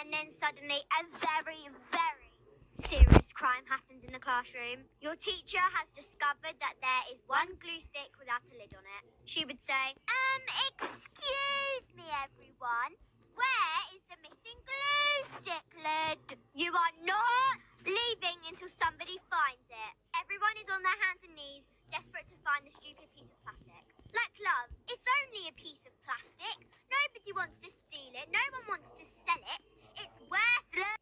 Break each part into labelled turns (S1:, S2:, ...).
S1: and then suddenly a very, very serious crime happens in the classroom. Your teacher has discovered that there is one glue stick without a lid on it. She would say, excuse me, everyone. Where is the missing glue stick lid? You are not leaving until somebody finds it. Everyone is on their hands and knees, desperate to find the stupid piece of plastic. Like love, it's only a piece of plastic. Nobody wants to steal it. No one wants to sell it. It's worthless.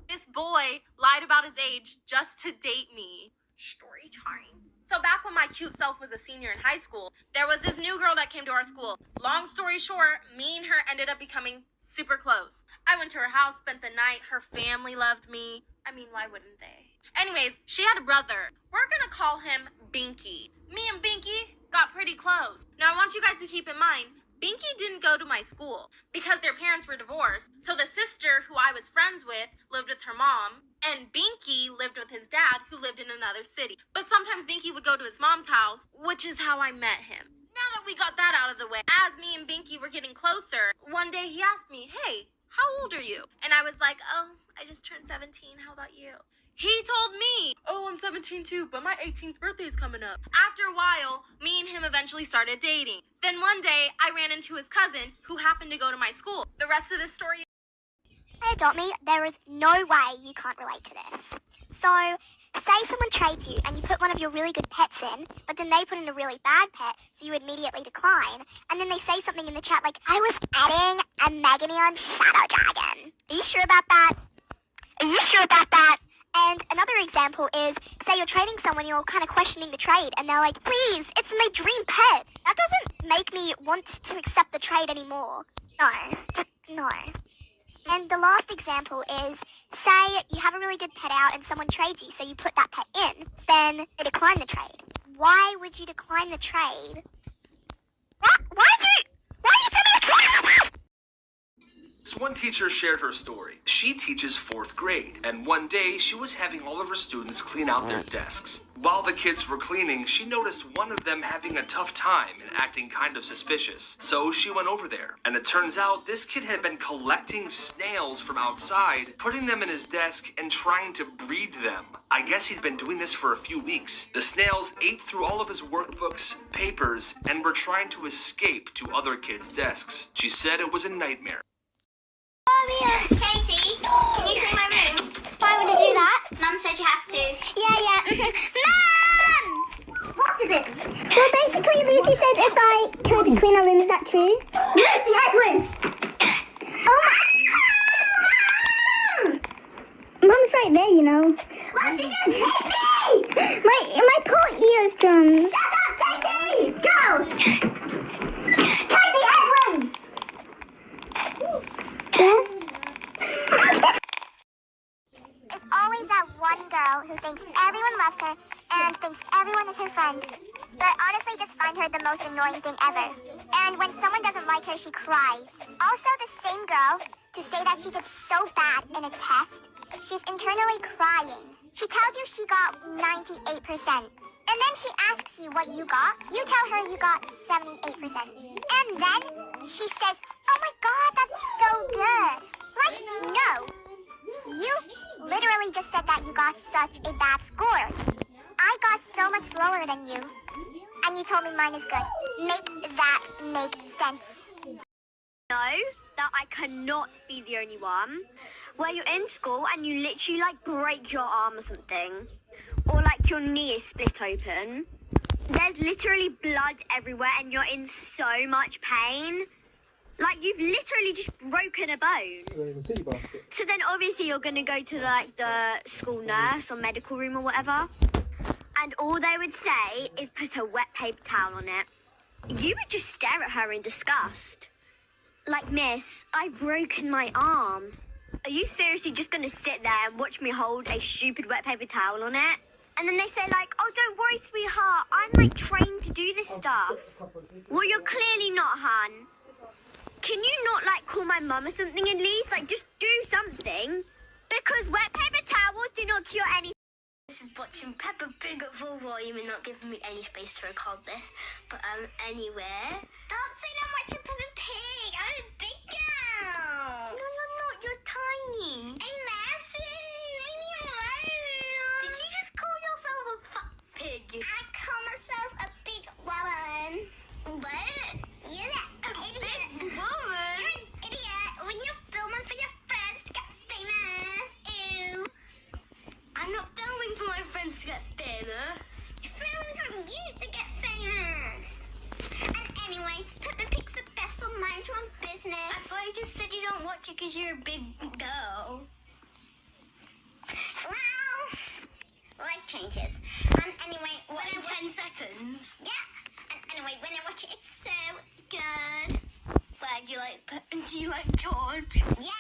S2: This boy lied about his age just to date me. Story time. So back when my cute self was a senior in high school, there was this new girl that came to our school. Long story short, me and her ended up becoming super close. I went to her house, spent the night. Her family loved me. I mean, why wouldn't they? Anyways, she had a brother. We're gonna call him Binky. Me and Binky got pretty close. Now I want you guys to keep in mind, Binky didn't go to my school because their parents were divorced. So the sister who I was friends with lived with her mom, and Binky lived with his dad who lived in another city. But sometimes Binky would go to his mom's house, which is how I met him. Now that we got that out of the way, as me and Binky were getting closer, one day he asked me, "Hey, how old are you?" And I was like, "Oh, I just turned 17. How about you?" He told me, "Oh, I'm 17 too, but my 18th birthday is coming up." After a while, me and him eventually started dating. Then one day, I ran into his cousin who happened to go to my school. The rest of this story...
S1: Hey, Adopt Me, there is no way you can't relate to this. So, say someone trades you and you put one of your really good pets in, but then they put in a really bad pet, so you immediately decline, and then they say something in the chat like, "I was adding a Meganion Shadow Dragon. Are you sure about that? Are you sure about that?" And another example is, say you're trading someone, you're kind of questioning the trade, and they're like, "Please, it's my dream pet." That doesn't make me want to accept the trade anymore. No, just no. And the last example is, say you have a really good pet out and someone trades you, so you put that pet in, then they decline the trade. Why would you decline the trade? Why did you send me a trade?
S3: One teacher shared her story. She teaches 4th grade, and one day she was having all of her students clean out their desks. While the kids were cleaning, she noticed one of them having a tough time and acting kind of suspicious. So she went over there, and it turns out this kid had been collecting snails from outside, putting them in his desk, and trying to breed them. I guess he'd been doing this for a few weeks. The snails ate through all of his workbooks, papers, and were trying to escape to other kids' desks. She said it was a nightmare.
S1: Katie, can you clean my room? Why would you do that? Mum said you have to. Yeah. Mum! What is it? Well, basically, Lucy said if I could clean our room. Is that true? Lucy Edwards! Oh my... Mum's right there, you know. Well, she just hit me! My poor eardrums. Shut up, Katie! Girls! Katie Edwards! Yeah? It's always that one girl who thinks everyone loves her and thinks everyone is her friend. But honestly, just find her the most annoying thing ever. And when someone doesn't like her, she cries. Also, the same girl, to say that she did so bad in a test, she's internally crying. She tells you she got 98%. And then she asks you what you got. You tell her you got 78%. And then she says, "Oh my God, that's so good." Like, no. You literally just said that you got such a bad score. I got so much lower than you. And you told me mine is good. Make that make sense. Know that I cannot be the only one. Where you're in school and you literally like break your arm or something. Or like your knee is split open. There's literally blood everywhere and you're in so much pain. Like, you've literally just broken a bone. So then obviously you're going to go to like the school nurse or medical room or whatever. And all they would say is put a wet paper towel on it. You would just stare at her in disgust. Like, "Miss, I've broken my arm. Are you seriously just going to sit there and watch me hold a stupid wet paper towel on it?" And then they say like, "Oh, don't worry, sweetheart. I'm like trained to do this stuff." Well, you're clearly not, hun. Can you not like call my mum or something at least? Like, just do something. Because wet paper towels do not cure anything.
S4: This is watching Peppa Pig at full volume and not giving me any space to record this. But anyway. Stop saying I'm watching Peppa Pig. I'm a big girl.
S1: No, you're not.
S4: watch it because you're a big girl.
S1: Well, life changes. Anyway,
S4: What, in 10 seconds?
S1: yeah. And anyway, when I watch it, it's so good.
S4: Where do you like George?
S1: Yeah,